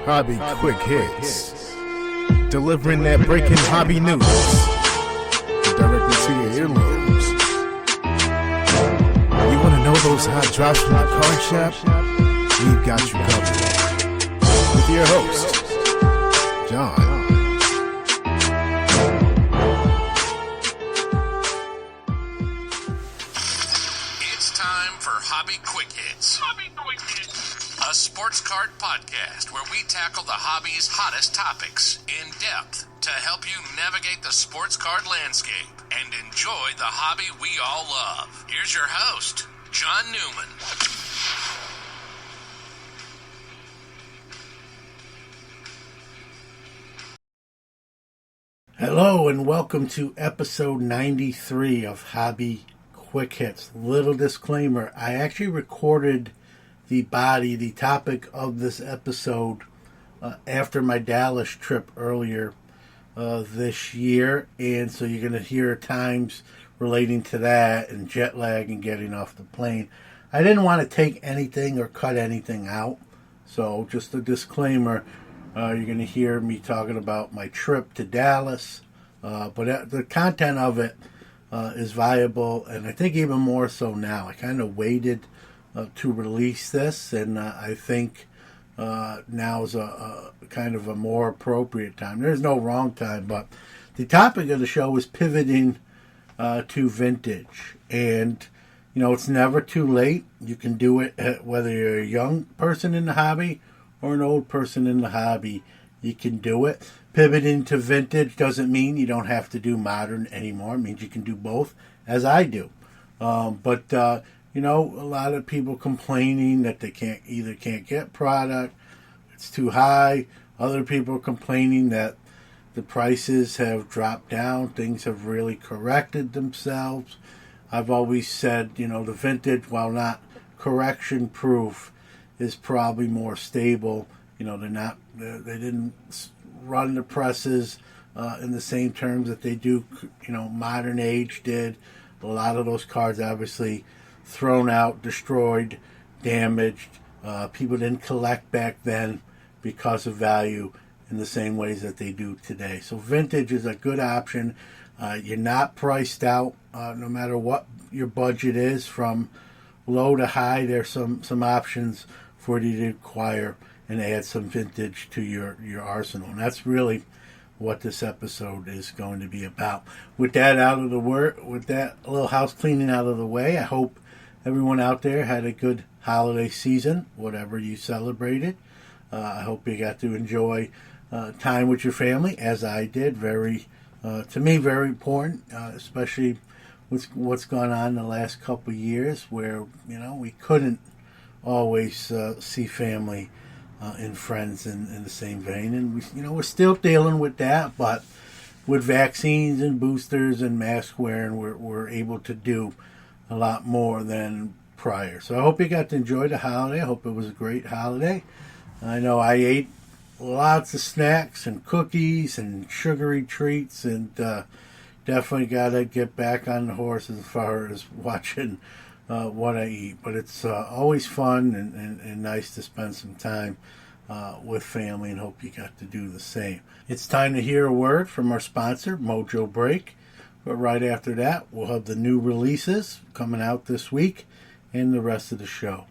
Hobby Quick Hits. Delivering that breaking hobby news directly to your earlobes. You want to know those hot drops from the card shop? We've got you covered. With your host, John. It's time for Hobby Quick Hits. Hobby Quick Hits. A sports card podcast where we tackle the hobby's hottest topics in depth to help you navigate the sports card landscape and enjoy the hobby we all love. Here's your host, John Newman. Hello and welcome to episode 93 of Hobby Quick Hits. Little disclaimer, I actually recorded the topic of this episode after my Dallas trip earlier this year, and so you're going to hear times relating to that and jet lag and getting off the plane. I didn't want to take anything or cut anything out, so just a disclaimer, you're going to hear me talking about my trip to Dallas, but the content of it is viable, and I think even more so now. I kind of waited to release this, and I think now is a kind of a more appropriate time. There's no wrong time, but the topic of the show is pivoting to vintage, and you know, it's never too late. You can do it whether you're a young person in the hobby or an old person in the hobby. You can do it. Pivoting to vintage doesn't mean you don't have to do modern anymore. It means you can do both, as I do. But you know, a lot of people complaining that they can't get product, it's too high. Other people complaining that the prices have dropped down, things have really corrected themselves. I've always said, you know, the vintage, while not correction proof, is probably more stable. You know, they didn't run the presses in the same terms that they do, you know, modern age did. A lot of those cards obviously thrown out, destroyed, damaged. People didn't collect back then because of value in the same ways that they do today. So vintage is a good option. You're not priced out no matter what your budget is. From low to high, there's some options for you to acquire and add some vintage to your arsenal. And that's really what this episode is going to be about. With that with that little house cleaning out of the way, I hope everyone out there had a good holiday season, whatever you celebrated. I hope you got to enjoy time with your family, as I did. To me, very important, especially with what's gone on in the last couple of years, where, you know, we couldn't always see family and friends in the same vein. And we're still dealing with that, but with vaccines and boosters and mask wearing, we're able to do a lot more than prior. So I hope you got to enjoy the holiday. I hope it was a great holiday. I know I ate lots of snacks and cookies and sugary treats, and definitely got to get back on the horse as far as watching what I eat. But it's always fun and nice to spend some time with family, and hope you got to do the same. It's time to hear a word from our sponsor, Mojo Break. But right after that, we'll have the new releases coming out this week and the rest of the show.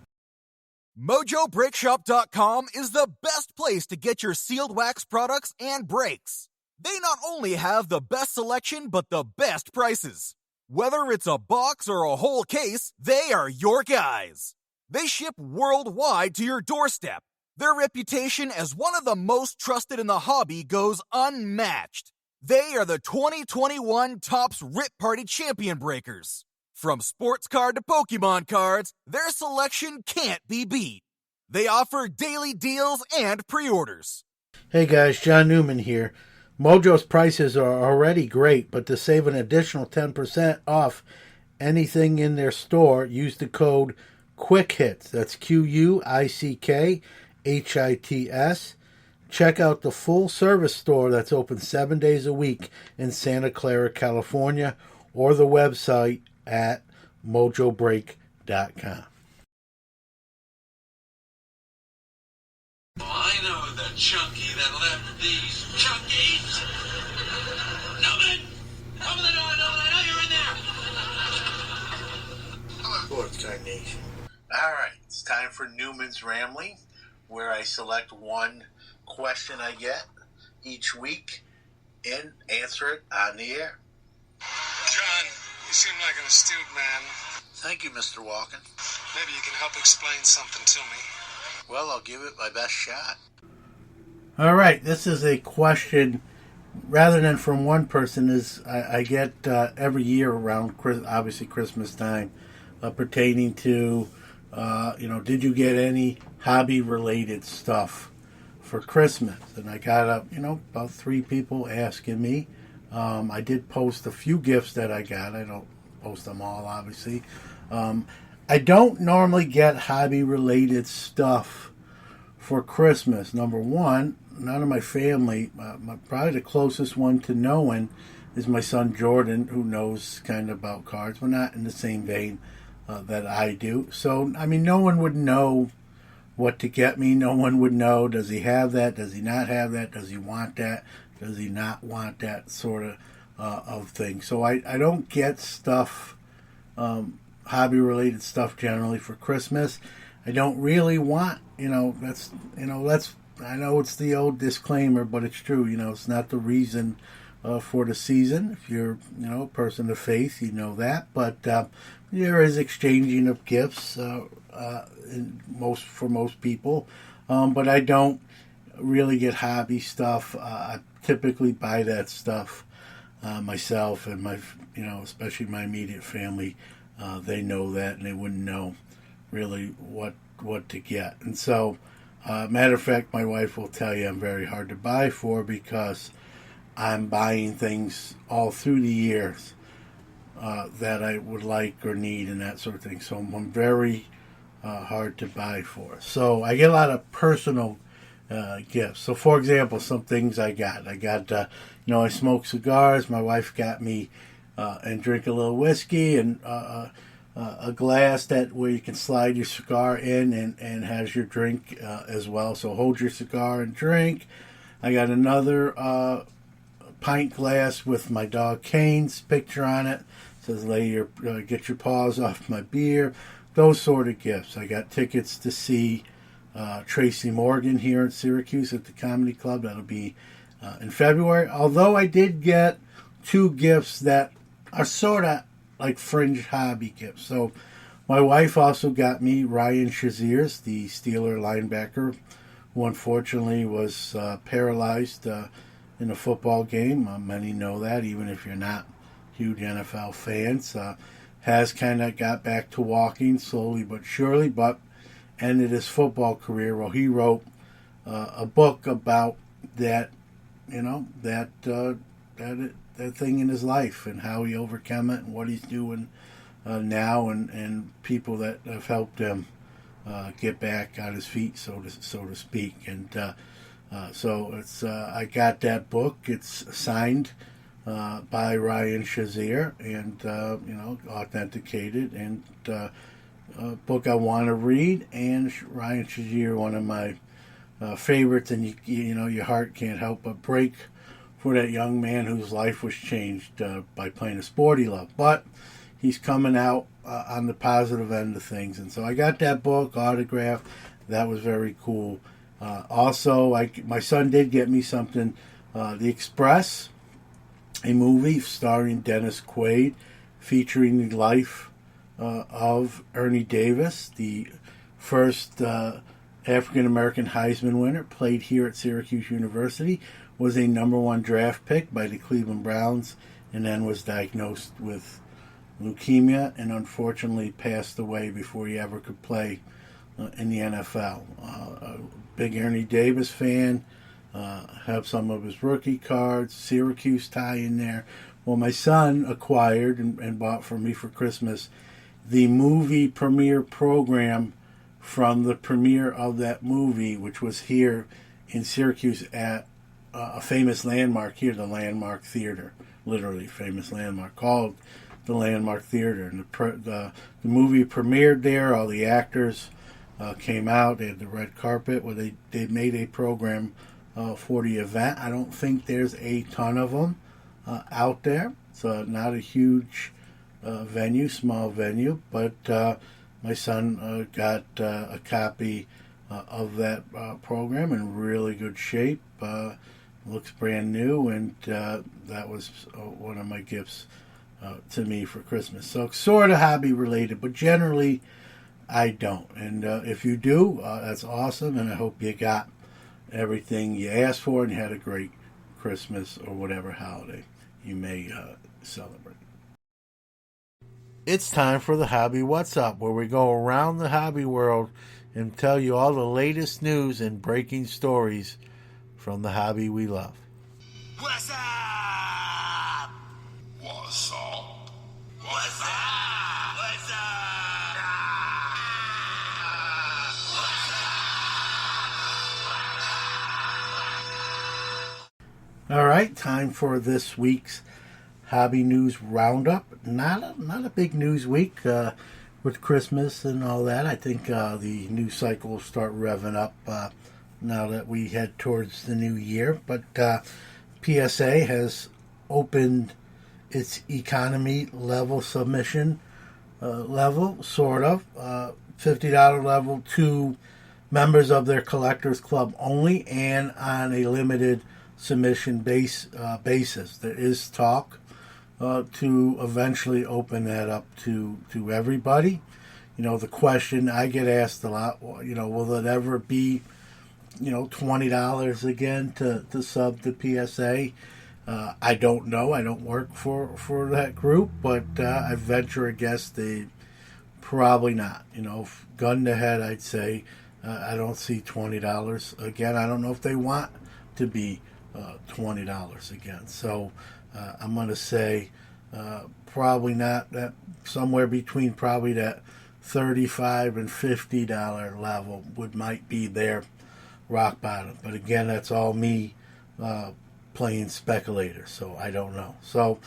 MojoBreakShop.com is the best place to get your sealed wax products and breaks. They not only have the best selection, but the best prices. Whether it's a box or a whole case, they are your guys. They ship worldwide to your doorstep. Their reputation as one of the most trusted in the hobby goes unmatched. They are the 2021 Topps Rip Party Champion Breakers. From sports card to Pokemon cards, their selection can't be beat. They offer daily deals and pre-orders. Hey guys, John Newman here. Mojo's prices are already great, but to save an additional 10% off anything in their store, use the code QUICKHITS. That's QUICKHITS. Check out the full service store that's open 7 days a week in Santa Clara, California, or the website at mojobreak.com. Line know the chunky that left these chunkies? Newman! Open the door, Newman! I know you're in there! Sports Card Nation. All right, it's time for Newman's Rambling, where I select one question I get each week and answer it on the air. John, you seem like an astute man. Thank you, Mr. Walken. Maybe you can help explain something to me. Well, I'll give it my best shot. All right, this is a question, rather than from one person, is I get every year around, obviously Christmas time, pertaining to, did you get any hobby-related stuff for Christmas? And I got about 3 people asking me. I did post a few gifts that I got. I don't post them all, obviously. I don't normally get hobby-related stuff for Christmas. Number one, none of my family, probably the closest one to knowing is my son Jordan, who knows kind of about cards, but not in the same vein that I do. So, I mean, no one would know what to get me. No one would know, does he have that? Does he not have that? Does he want that? Does he not want that sort of thing? So I don't get stuff, hobby-related stuff generally for Christmas. I don't really want, I know it's the old disclaimer, but it's true. It's not the reason for the season. If you're, a person of faith, you know that. But there is exchanging of gifts for most people. But I don't really get hobby stuff. I typically buy that stuff myself, and my, especially my immediate family. They know that, and they wouldn't know really what to get. And so, matter of fact, my wife will tell you I'm very hard to buy for, because I'm buying things all through the years that I would like or need and that sort of thing. So I'm very hard to buy for. So I get a lot of personal gifts. So, for example, some things I got. I smoke cigars. My wife got me and drink a little whiskey and a glass where you can slide your cigar in and has your drink as well. So hold your cigar and drink. I got another pint glass with my dog Kane's picture on it. It says get your paws off my beer. Those sort of gifts. I got tickets to see Tracy Morgan here in Syracuse at the Comedy Club. That'll be in February. Although I did get 2 gifts that are sort of like fringe hobby gifts. So my wife also got me Ryan Shaziers, the Steeler linebacker, who unfortunately was paralyzed in a football game. Many know that, even if you're not huge NFL fans. Has kind of got back to walking slowly but surely, but ended his football career. Well, he wrote a book about that, that thing in his life and how he overcame it and what he's doing now, and people that have helped him get back on his feet, so to speak. And so it's I got that book. It's signed by Ryan Shazier and authenticated, and a book I want to read. And Ryan Shazier, one of my favorites, and your heart can't help but break for that young man whose life was changed by playing a sport he loved. But he's coming out on the positive end of things. And so I got that book autographed. That was very cool. Also, my son did get me something, The Express, a movie starring Dennis Quaid, featuring the life of Ernie Davis, the first African-American Heisman winner, played here at Syracuse University, was a number 1 draft pick by the Cleveland Browns, and then was diagnosed with leukemia and unfortunately passed away before he ever could play in the NFL. A big Ernie Davis fan, have some of his rookie cards, Syracuse tie in there. Well, my son acquired and bought for me for Christmas the movie premiere program from the premiere of that movie, which was here in Syracuse at a famous landmark here, the Landmark Theater, literally famous landmark called the Landmark Theater. And the movie premiered there. All the actors came out. They had the red carpet where they made a program for the event. I don't think there's a ton of them out there. It's not a huge venue, small venue, but my son got a copy of that program in really good shape. Looks brand new, and that was one of my gifts to me for Christmas. So sort of hobby related, but generally I don't. And if you do, that's awesome, and I hope you got everything you asked for and you had a great Christmas or whatever holiday you may celebrate. It's time for the Hobby What's Up, where we go around the hobby world and tell you all the latest news and breaking stories from the hobby we love. What's up? What's up? What's up? What's up? All right, time for this week's Hobby News Roundup. Not a big news week with Christmas and all that. I think the news cycle will start revving up now that we head towards the new year. But PSA has opened its economy level submission level, sort of, $50 level to members of their collectors club only, and on a limited submission basis. There is talk to eventually open that up to everybody. You know, the question I get asked a lot, you know, will it ever be, you know, $20 again to sub to PSA? I don't know. I don't work for that group, but I venture a guess they probably not. You know, gun to head, I'd say I don't see $20 again. I don't know if they want to be $20 again. So I'm going to say probably not. That somewhere between probably that $35 and $50 level might be their rock bottom. But again, that's all me playing speculator, so I don't know. So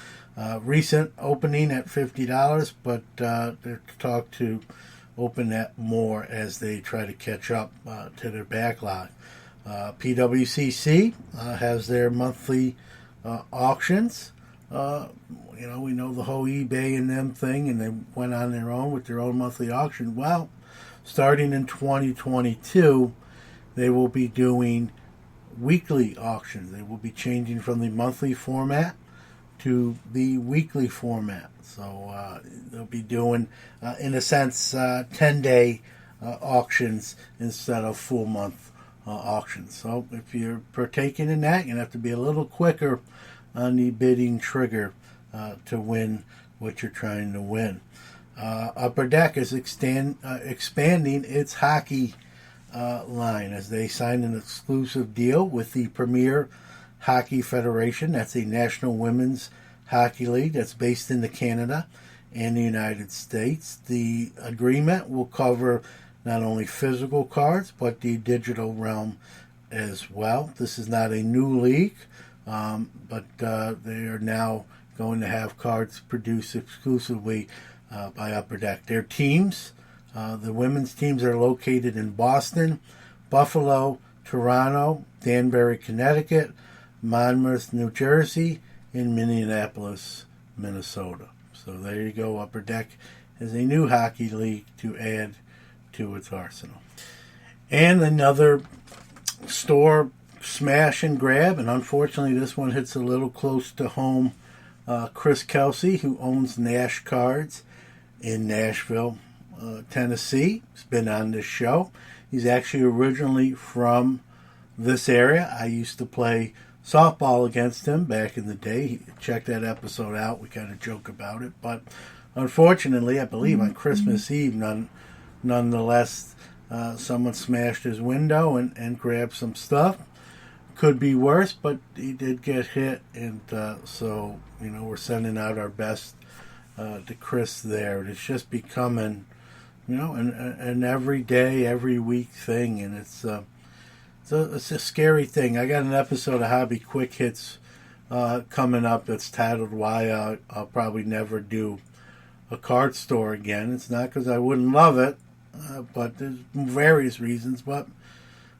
recent opening at $50, but they're talk to open that more as they try to catch up to their backlog. PWCC has their monthly auctions. You know, we know the whole eBay and them thing, and they went on their own with their own monthly auction. Well, starting in 2022, they will be doing weekly auctions. They will be changing from the monthly format to the weekly format. So they'll be doing, in a sense, 10-day auctions instead of full month auctions. So if you're partaking in that, you're going to have to be a little quicker on the bidding trigger to win what you're trying to win. Upper Deck is expanding its hockey line as they signed an exclusive deal with the Premier Hockey Federation. That's a national women's hockey league that's based in Canada and the United States. The agreement will cover not only physical cards, but the digital realm as well. This is not a new league, but they are now going to have cards produced exclusively by Upper Deck. Their teams, the women's teams, are located in Boston, Buffalo, Toronto, Danbury, Connecticut, Monmouth, New Jersey, and Minneapolis, Minnesota. So there you go. Upper Deck has a new hockey league to add to its arsenal. And another store smash and grab, and unfortunately this one hits a little close to home. Chris Kelsey, who owns Nash Cards in Nashville, Tennessee. He's been on this show. He's actually originally from this area. I used to play softball against him back in the day. Check that episode out. We kind of joke about it. But unfortunately, I believe on Christmas Eve, nonetheless, someone smashed his window and grabbed some stuff. Could be worse, but he did get hit. And so, you know, we're sending out our best to Chris there. And it's just becoming, you know, an everyday, every week thing. And it's a scary thing. I got an episode of Hobby Quick Hits coming up that's titled Why I'll Probably Never Do a Card Store Again. It's not because I wouldn't love it. but there's various reasons. But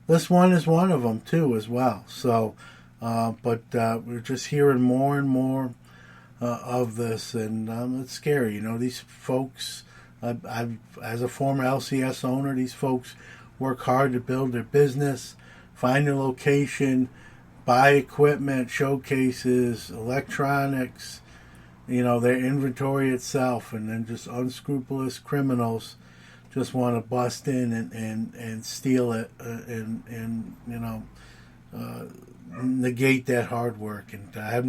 this one is one of them too, as well. So, but we're just hearing more and more of this, and it's scary. These folks. I've, as a former LCS owner, these folks work hard to build their business, find a location, buy equipment, showcases, electronics, their inventory itself, and then just unscrupulous criminals just want to bust in and steal it and negate that hard work. And I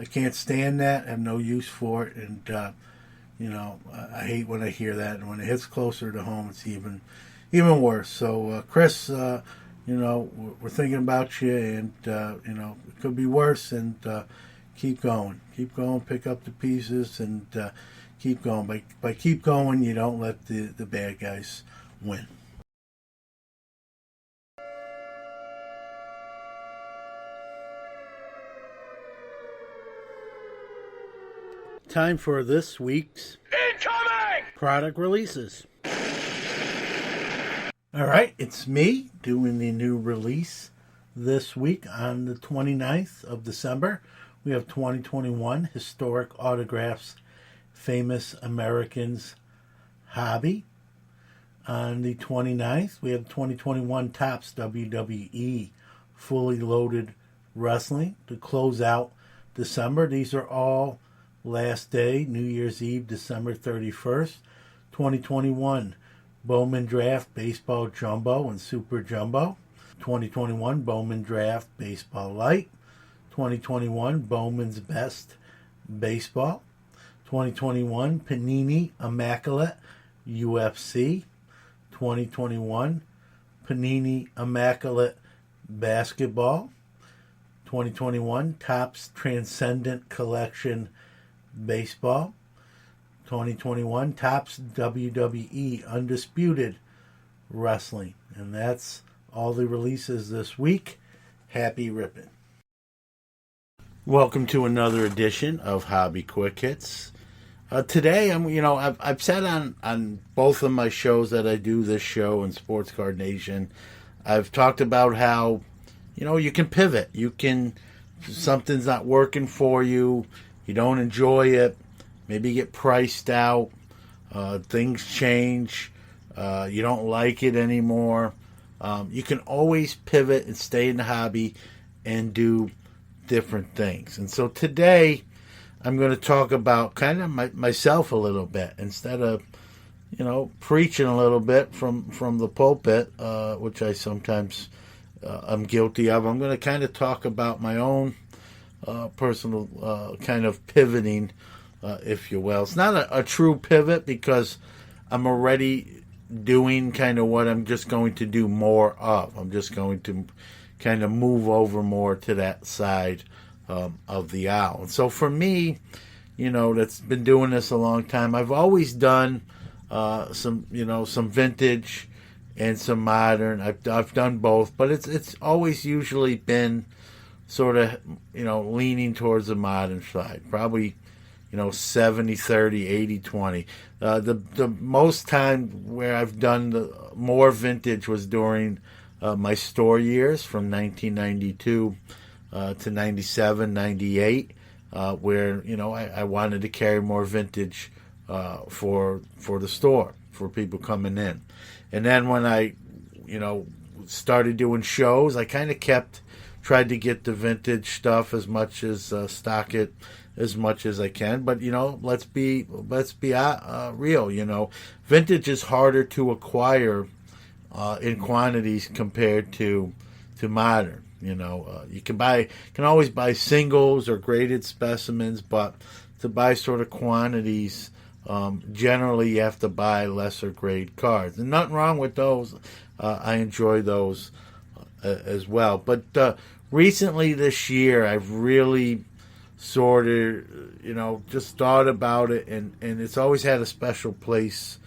can't stand that. I have no use for it. And I hate when I hear that, and when it hits closer to home, it's even worse. So, Chris, we're thinking about you, and it could be worse. And keep going, pick up the pieces, and keep going. By keep going, you don't let the bad guys win. Time for this week's incoming product releases. All right, it's me doing the new release this week on the 29th of December. We have 2021 Historic Autographs, Famous Americans Hobby. On the 29th, we have 2021 Topps WWE Fully Loaded Wrestling to close out December. These are all last day, New Year's Eve, December 31st, 2021. Bowman Draft Baseball Jumbo and Super Jumbo. 2021 Bowman Draft Baseball Light. 2021 Bowman's Best Baseball. 2021 Panini Immaculate UFC. 2021 Panini Immaculate Basketball. 2021 Topps Transcendent Collection Baseball. 2021 Topps WWE Undisputed Wrestling. And that's all the releases this week. Happy ripping. Welcome to another edition of Hobby Quick Hits. Today, I've said on both of my shows that I do, this show and Sports Card Nation, I've talked about how, you can pivot. Something's not working for you. You don't enjoy it, maybe you get priced out, things change, you don't like it anymore. You can always pivot and stay in the hobby and do different things. And so today, I'm going to talk about kind of myself a little bit, instead of, preaching a little bit from the pulpit, which I sometimes I'm guilty of. I'm going to kind of talk about my own personal kind of pivoting, if you will. It's not a true pivot, because I'm already doing kind of what I'm just going to do more of. I'm just going to kind of move over more to that side of the aisle. And so for me, that's been doing this a long time, I've always done some vintage and some modern. I've done both, but it's always usually been sort of, leaning towards the modern side. Probably, 70-30, 80-20. The most time where I've done the more vintage was during my store years from 1992 to 97, 98, where, I wanted to carry more vintage for the store, for people coming in. And then when I, started doing shows, I kind of tried to get the vintage stuff as much as stock it as much as I can. But let's be real. Vintage is harder to acquire in quantities compared to modern. You can always buy singles or graded specimens, but to buy sort of quantities, generally you have to buy lesser grade cards. And nothing wrong with those. I enjoy those as well. But recently this year, I've really sort of, just thought about it, and it's always had a special place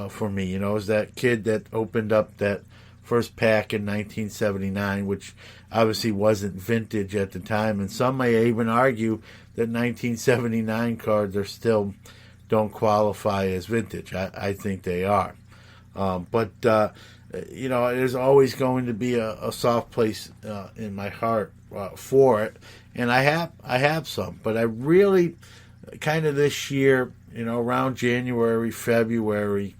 for me. As that kid that opened up that first pack in 1979, which obviously wasn't vintage at the time. And some may even argue that 1979 cards are still don't qualify as vintage. I think they are. But there's always going to be a soft place in my heart for it, and I have some. But I really kind of this year, around January, February,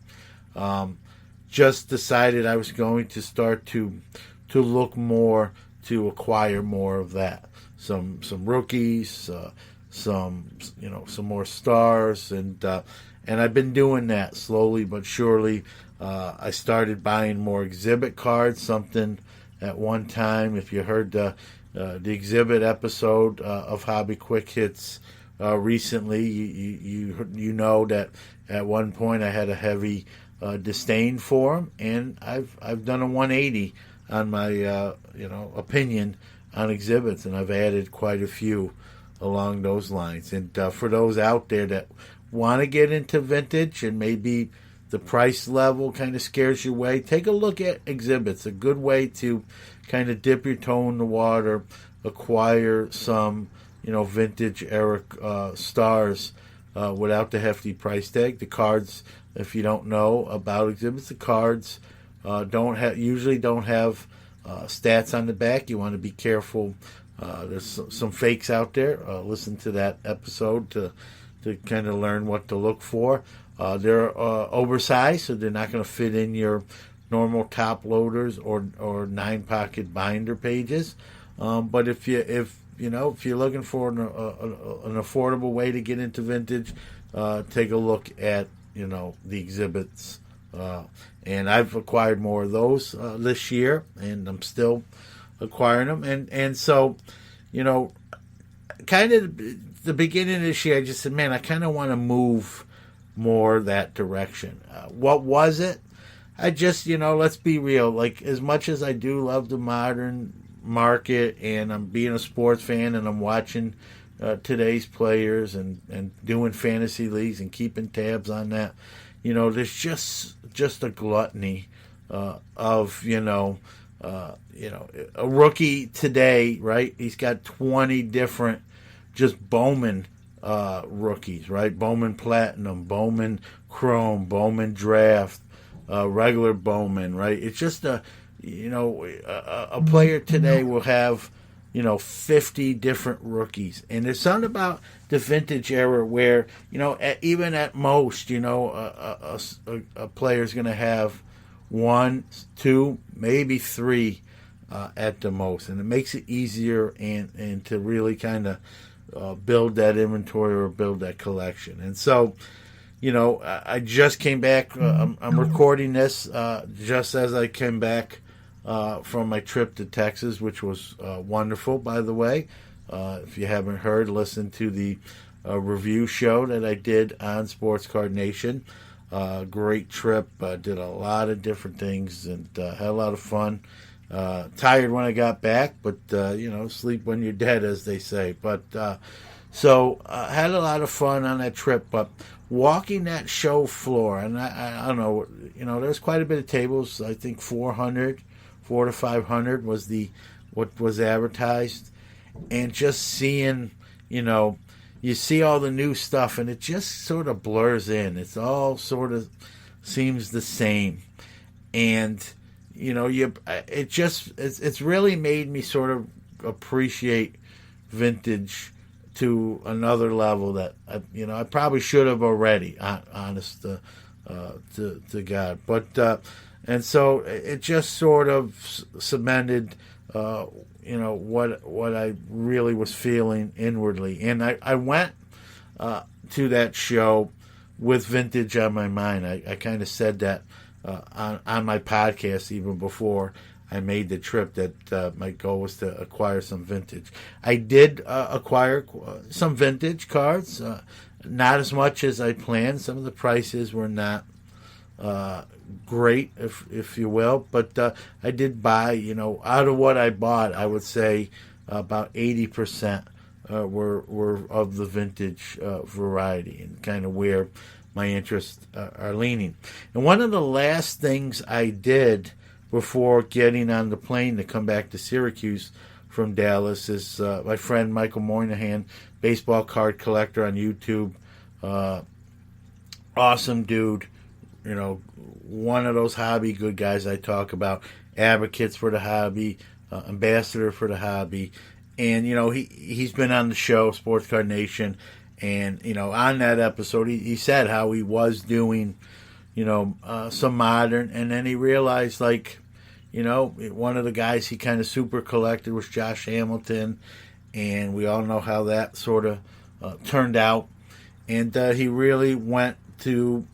just decided I was going to start to look more to acquire more of that. Some rookies, some more stars, and I've been doing that slowly but surely. I started buying more exhibit cards, something at one time, if you heard the exhibit episode of Hobby Quick Hits recently, you know that at one point I had a heavy disdain for them, and I've done a 180 on my opinion on exhibits, and I've added quite a few along those lines. And for those out there that want to get into vintage and maybe the price level kind of scares you away, take a look at exhibits. A good way to kind of dip your toe in the water, acquire some, vintage era stars without the hefty price tag. The cards, if you don't know about exhibits, the cards usually don't have stats on the back. You want to be careful. There's some fakes out there. Listen to that episode to kind of learn what to look for. They're oversized, so they're not going to fit in your normal top loaders or 9-pocket binder pages. But if you're looking for an affordable way to get into vintage, take a look at the exhibits. And I've acquired more of those this year, and I'm still acquiring them. And so, kind of the beginning of this year, I just said, man, I kind of want to move more that direction. What was it? I just, let's be real. Like, as much as I do love the modern market, and I'm being a sports fan, and I'm watching today's players and doing fantasy leagues and keeping tabs on that, there's just a gluttony of a rookie today, right? He's got 20 different just Bowman rookies, right? Bowman Platinum, Bowman Chrome, Bowman Draft, regular Bowman, right? It's just a player today will have 50 different rookies, and there's something about the vintage era where even at most a player's going to have 1, 2, maybe 3 at the most, and it makes it easier and to really kind of build that inventory or build that collection. And so, I just came back. I'm recording this just as I came back from my trip to Texas, which was wonderful, by the way. If you haven't heard, listen to the review show that I did on Sports Card Nation. Great trip. Did a lot of different things and had a lot of fun. Tired when I got back, but sleep when you're dead, as they say. But so had a lot of fun on that trip. But walking that show floor, and I don't know, there's quite a bit of tables. I think 400 to 500 was what was advertised, and just seeing, you see all the new stuff, and it just sort of blurs in. It's all sort of seems the same, and it's really made me sort of appreciate vintage to another level that I probably should have already, honest to God. But and so it just sort of cemented what I really was feeling inwardly, and I went to that show with vintage on my mind. I kind of said that on my podcast even before I made the trip, that my goal was to acquire some vintage. I did acquire some vintage cards, not as much as I planned. Some of the prices were not great, if you will, but I did buy, out of what I bought, I would say about 80% were of the vintage variety, and kind of where my interests are leaning. And one of the last things I did before getting on the plane to come back to Syracuse from Dallas is my friend Michael Moynihan, baseball card collector on YouTube, awesome dude, one of those hobby good guys I talk about, advocates for the hobby, ambassador for the hobby. And, he's been on the show, Sports Card Nation. And, on that episode, he said how he was doing, some modern. And then he realized, one of the guys he kind of super collected was Josh Hamilton. And we all know how that sort of turned out. And he really went to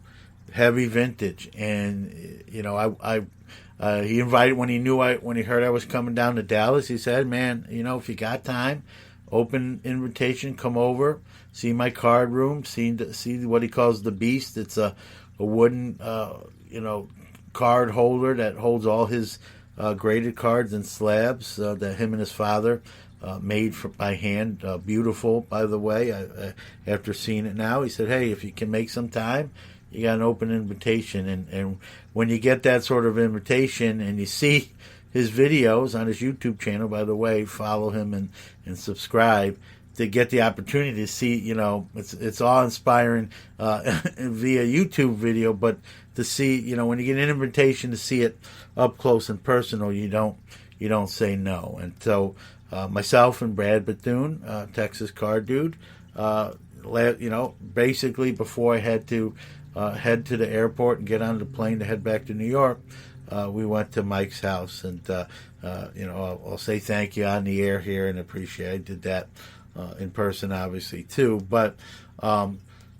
heavy vintage. And, he invited, when he heard I was coming down to Dallas, he said, man, if you got time, open invitation, come over, see my card room, see what he calls the Beast. It's a wooden, card holder that holds all his graded cards and slabs that him and his father made by hand. Beautiful, by the way. After seeing it now, he said, hey, if you can make some time, you got an open invitation. And when you get that sort of invitation and you see his videos on his YouTube channel, by the way, follow him and subscribe to get the opportunity to see, it's awe-inspiring via YouTube video, but to see, when you get an invitation to see it up close and personal, you don't say no. And so myself and Brad Bethune, Texas Card Dude, basically before I had to head to the airport and get on the plane to head back to New York, we went to Mike's house, and I'll say thank you on the air here and appreciate. I did that in person, obviously too, but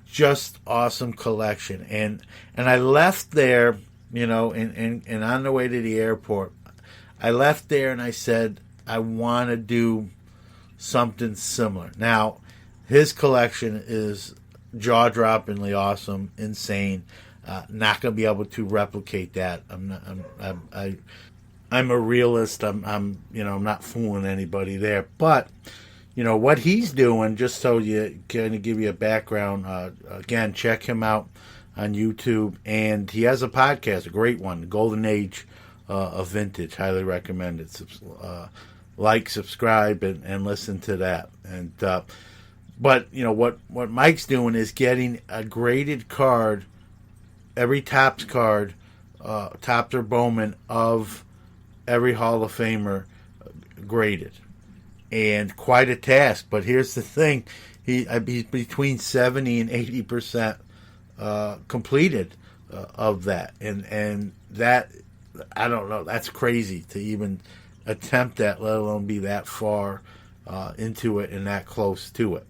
just awesome collection. And I left there, and on the way to the airport, I left there and I said I want to do something similar. Now, his collection is jaw-droppingly awesome, insane. Not going to be able to replicate that. I'm a realist. I'm not fooling anybody there. But what he's doing, just so you kind of give you a background. Again, check him out on YouTube, and he has a podcast, a great one, The Golden Age of Vintage. Highly recommend it. Subscribe, and listen to that. And but what Mike's doing is getting a graded card, every Topps card, Topps or Bowman of every Hall of Famer graded, and quite a task. But here's the thing: he's between 70 and 80% completed of that, and that, I don't know, that's crazy to even attempt that, let alone be that far into it and that close to it.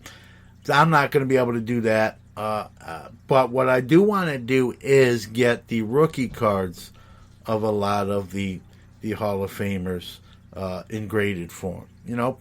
So I'm not going to be able to do that. But what I do want to do is get the rookie cards of a lot of the Hall of Famers in graded form.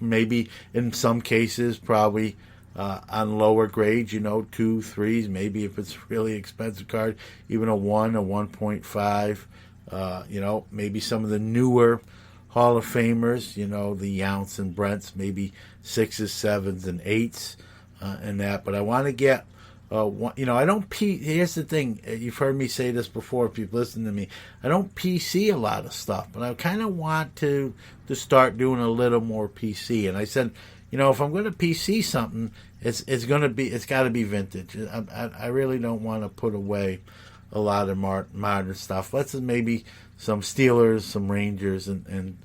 Maybe in some cases, probably on lower grades, 2, 3s, maybe if it's a really expensive card, even a 1, a 1.5, maybe some of the newer Hall of Famers, the Younts and Brents, maybe 6s, 7s, and 8s, and that. But I want to get, I don't here's the thing, you've heard me say this before if you've listened to me, I don't PC a lot of stuff, but I kind of want to start doing a little more PC. And I said, if I'm going to PC something, it's got to be vintage. I really don't want to put away a lot of modern stuff. Let's maybe some Steelers, some Rangers, and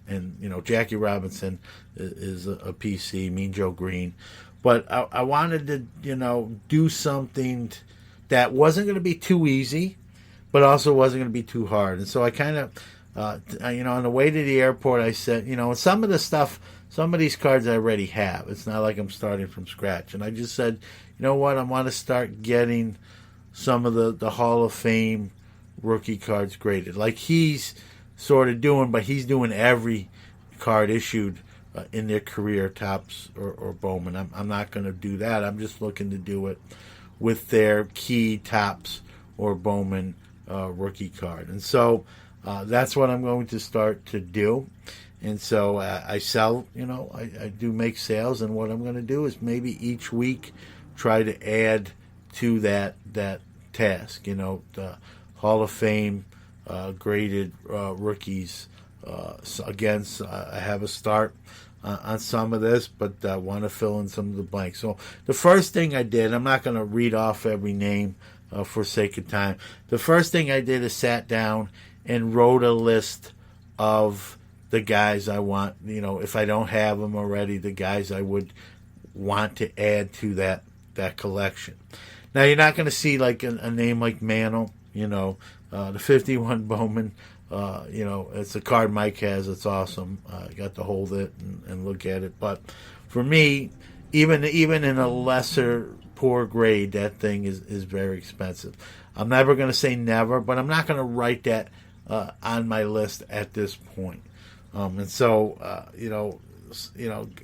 Jackie Robinson is a PC, Mean Joe Green. But I wanted to, do something that wasn't going to be too easy, but also wasn't going to be too hard. And so I kind of, on the way to the airport, I said, some of the stuff, some of these cards I already have. It's not like I'm starting from scratch. And I just said, I want to start getting some of the Hall of Fame rookie cards graded, like he's sort of doing, but he's doing every card issued in their career, Topps or Bowman. I'm not going to do that. I'm just looking to do it with their key Topps or Bowman rookie card. And so that's what I'm going to start to do. And so I sell, I do make sales, and what I'm going to do is maybe each week try to add to that task, the Hall of Fame graded rookies. So again, I have a start on some of this, but I want to fill in some of the blanks. So the first thing I did, I'm not going to read off every name for sake of time. The first thing I did is sat down and wrote a list of the guys I want, if I don't have them already, the guys I would want to add to that collection. Now, you're not going to see like a name like Mantle, the 51 Bowman. It's a card Mike has. It's awesome. I got to hold it and look at it. But for me, even in a lesser poor grade, that thing is very expensive. I'm never going to say never, but I'm not going to write that on my list at this point. And so,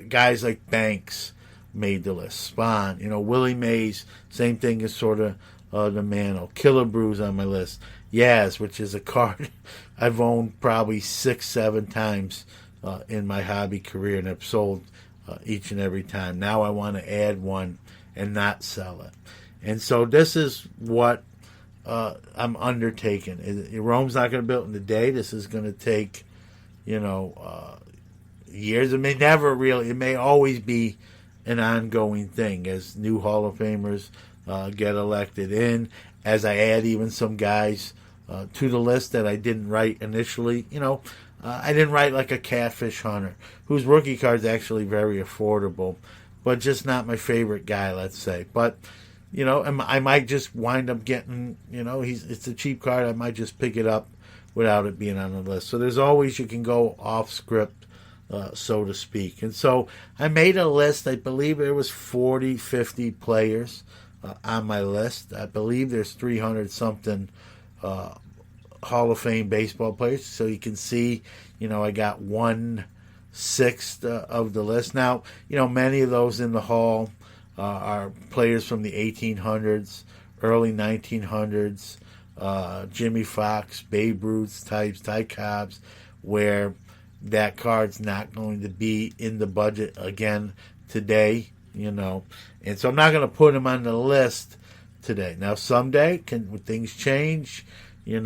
guys like Banks made the list. Spahn, Willie Mays, same thing as sort of the Mantle. Killer Brews on my list. Yaz, which is a card I've owned probably 6-7 times in my hobby career, and I've sold each and every time. Now I want to add one and not sell it. And so this is what I'm undertaking. Rome's not going to be built in a day. This is going to take, years. It may always be an ongoing thing as new Hall of Famers get elected in, as I add even some guys to the list that I didn't write initially. I didn't write like a Catfish Hunter, whose rookie card's actually very affordable, but just not my favorite guy, let's say. But, I might just wind up getting, it's a cheap card. I might just pick it up without it being on the list. So there's always, you can go off script, so to speak. And so I made a list. I believe there was 40, 50 players on my list. I believe there's 300 something Hall of Fame baseball players. So you can see, I got 1/6 of the list. Now, many of those in the Hall are players from the 1800s, early 1900s, Jimmy Fox, Babe Ruth types, Ty Cobbs, where that card's not going to be in the budget again today, and so I'm not going to put him on the list today. Now, someday, when things change, you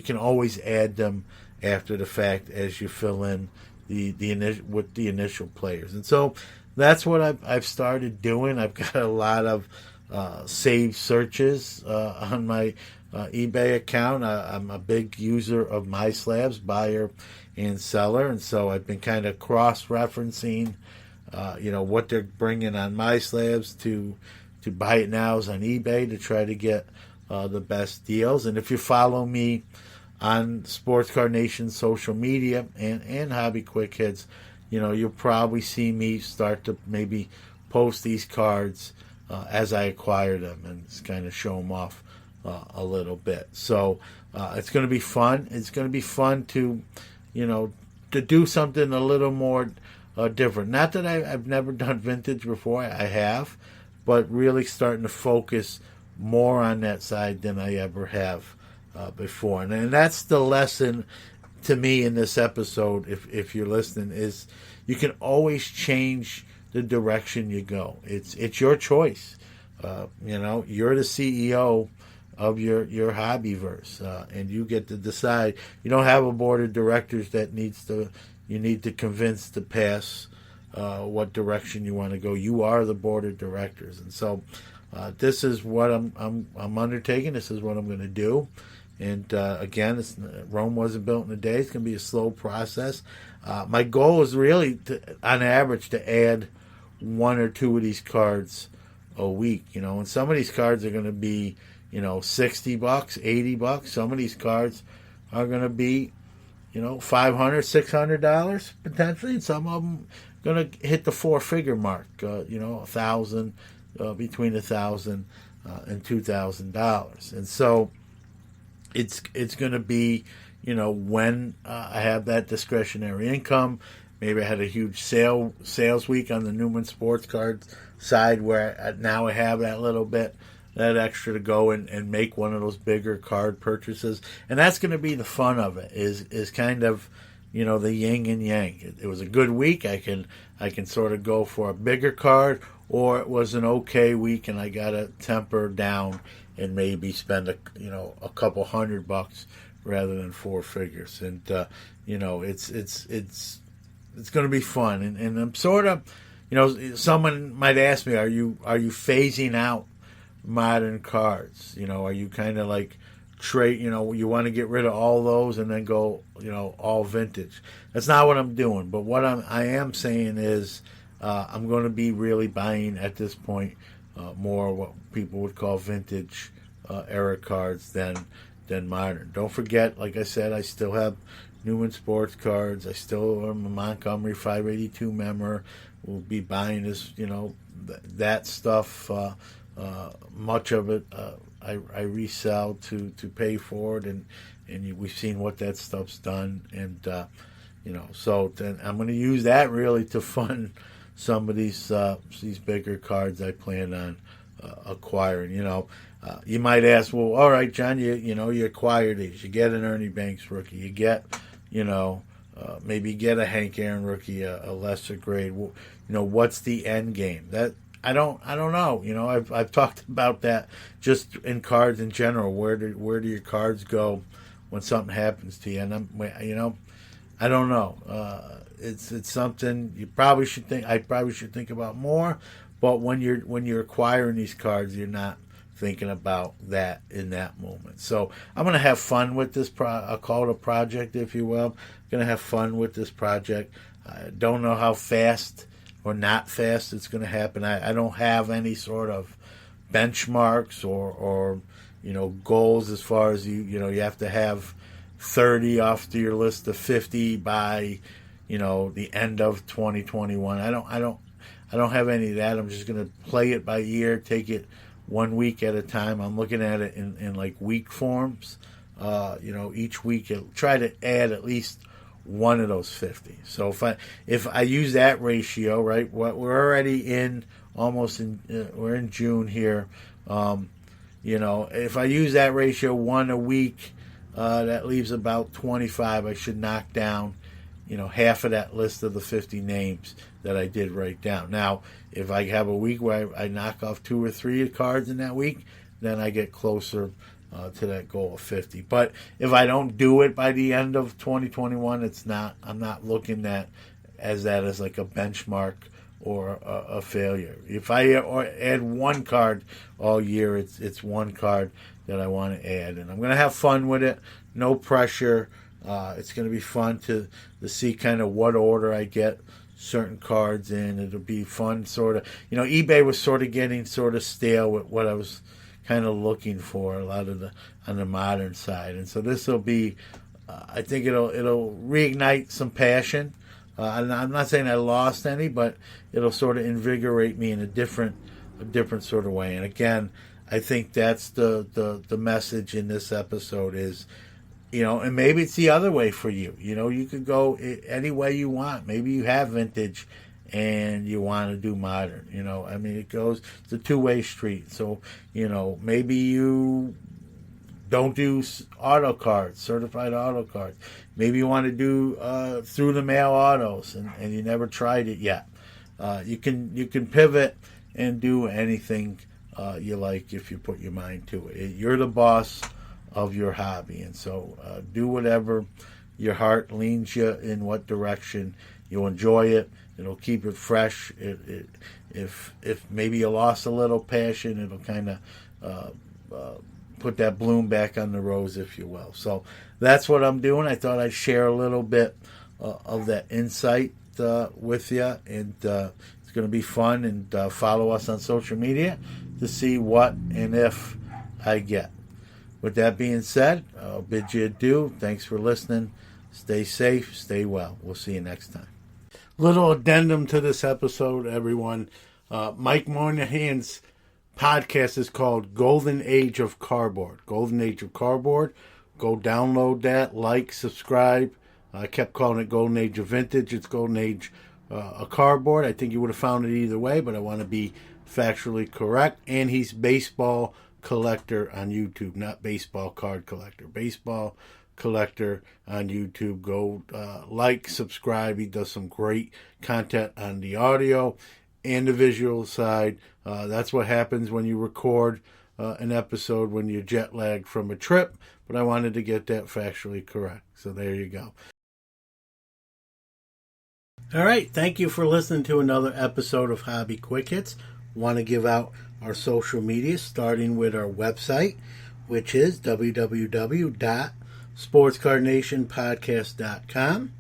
can always add them after the fact as you fill in the initial players. And so that's what I've started doing. I've got a lot of saved searches on my eBay account. I'm a big user of MySlabs, buyer and seller, and so I've been kind of cross-referencing, what they're bringing on MySlabs to buy it nows on eBay to try to get the best deals. And if you follow me on Sports Card Nation social media and Hobby Quick Hits, you'll probably see me start to maybe post these cards as I acquire them and just kind of show them off a little bit. So it's going to be fun. It's going to be fun to do something a little more different. Not that I've never done vintage before. I have, but really starting to focus more on that side than I ever have before. And that's the lesson to me in this episode, if you're listening, is you can always change the direction you go. It's your choice. You're the CEO of your hobbyverse, and you get to decide. You don't have a board of directors that you need to convince to pass what direction you want to go. You are the board of directors, and so this is what I'm undertaking. This is what I'm going to do. And again, Rome wasn't built in a day. It's going to be a slow process. My goal is really, on average, to add 1 or 2 of these cards a week. And some of these cards are going to be, $60, $80. Some of these cards are going to be, $500, $600 potentially. And some of them going to hit the 4-figure mark. $1,000, between $1,000 and $2,000. And so it's going to be, when I have that discretionary income. Maybe I had a huge sales week on the Newman Sports Card side where now I have that little bit, that extra to go and make one of those bigger card purchases. And that's going to be the fun of it, is kind of, the yin and yang. It was a good week. I can sort of go for a bigger card, or it was an okay week and I got to temper down and maybe spend a couple $100 rather than 4 figures. And it's going to be fun. And I'm sort of, someone might ask me, are you phasing out modern cards? Are you kind of like trade? You want to get rid of all those and then go, all vintage. That's not what I'm doing. But what I am saying is, I'm going to be really buying at this point more what people would call vintage era cards than modern. Don't forget, like I said, I still have Newman Sports cards. I still am a Montgomery 582 member. We'll be buying this, that stuff. Much of it I resell to pay for it, and we've seen what that stuff's done, and so then I'm going to use that really to fund some of these bigger cards I plan on acquiring. You might ask, well, all right, John, you acquire these. You get an Ernie Banks rookie. You get, maybe get a Hank Aaron rookie, a lesser grade. What's the end game? That I don't know. I've talked about that just in cards in general. Where do your cards go when something happens to you? And I don't know. It's something you probably should think. I probably should think about more. But when you're acquiring these cards, you're not thinking about that in that moment. So I'm going to have fun with this. I'll call it a project, if you will. I'm going to have fun with this project. I don't know how fast or not fast it's going to happen. I don't have any sort of benchmarks or goals as far as you have to have 30 off to your list of 50 by the end of 2021. I don't have any of that. I'm just going to play it by ear, take it 1 week at a time. I'm looking at it in like week forms. Each week try to add at least one of those 50. So if I use that ratio, right? We're already in we're in June here. If I use that ratio 1 a week, that leaves about 25. I should knock down, half of that list of the 50 names that I did write down. Now, if I have a week where I knock off 2 or 3 cards in that week, then I get closer to that goal of 50. But if I don't do it by the end of 2021, I'm not looking at that as like a benchmark or a failure. If I add one card all year, it's one card that I want to add, and I'm going to have fun with it. No pressure. It's going to be fun to see kind of what order I get certain cards in. It'll be fun, sort of. eBay was sort of getting sort of stale with what I was kind of looking for a lot of on the modern side, and so this will be. I think it'll reignite some passion. I'm not saying I lost any, but it'll sort of invigorate me in a different sort of way. And again, I think that's the message in this episode is, and maybe it's the other way for you. You could go any way you want. Maybe you have vintage and you want to do modern. It's a two-way street. So, maybe you don't do auto cards, certified auto cards. Maybe you want to do through the mail autos and you never tried it yet. You can pivot and do anything you like if you put your mind to it. You're the boss of your hobby, and so do whatever your heart leans you in what direction. You'll enjoy it. It'll keep it fresh. If maybe you lost a little passion, it'll kind of put that bloom back on the rose, if you will. So that's what I'm doing. I thought I'd share a little bit of that insight with you, and it's going to be fun. And follow us on social media to see what and if I get. With that being said, I'll bid you adieu. Thanks for listening. Stay safe. Stay well. We'll see you next time. Little addendum to this episode, everyone. Mike Moynihan's podcast is called Golden Age of Cardboard. Golden Age of Cardboard. Go download that, like, subscribe. I kept calling it Golden Age of Vintage. It's Golden Age of Cardboard. I think you would have found it either way, but I want to be factually correct. And he's baseball collector on YouTube, not baseball card collector. Baseball collector on YouTube. Go like, subscribe. He does some great content on the audio and the visual side. That's what happens when you record an episode when you're jet lagged from a trip, but I wanted to get that factually correct. So there you go. All right, thank you for listening to another episode of Hobby Quick Hits. Want to give out our social media, starting with our website, which is www.sportscardnationpodcast.com.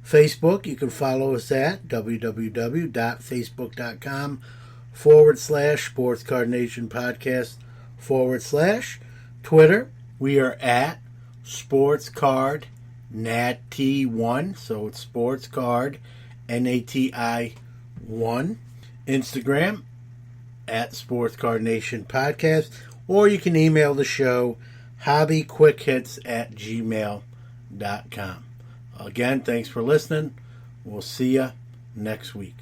Facebook, you can follow us at www.facebook.com/SportsCardNationPodcast/. Twitter, we are at SportsCardNati1, so it's SportsCard NATI1. Instagram, at SportsCardNationPodcast, or you can email the show, hobbyquickhits@gmail.com. Again, thanks for listening. We'll see you next week.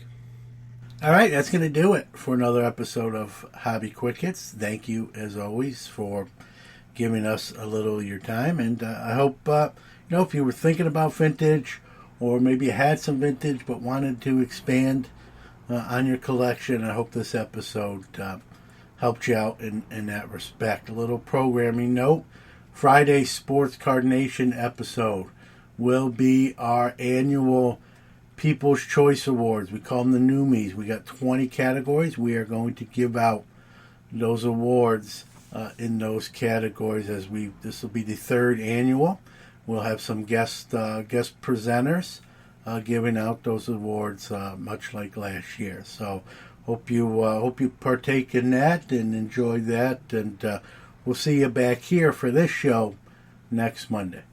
All right, that's going to do it for another episode of Hobby Quick Hits. Thank you, as always, for giving us a little of your time. And I hope, if you were thinking about vintage, or maybe you had some vintage but wanted to expand on your collection, I hope this episode helped you out in that respect. A little programming note: Friday Sports Card Nation episode will be our annual People's Choice Awards. We call them the Newmies. We got 20 categories. We are going to give out those awards in those categories this will be the third annual. We'll have some guest presenters giving out those awards, much like last year. So hope you partake in that and enjoy that. And we'll see you back here for this show next Monday.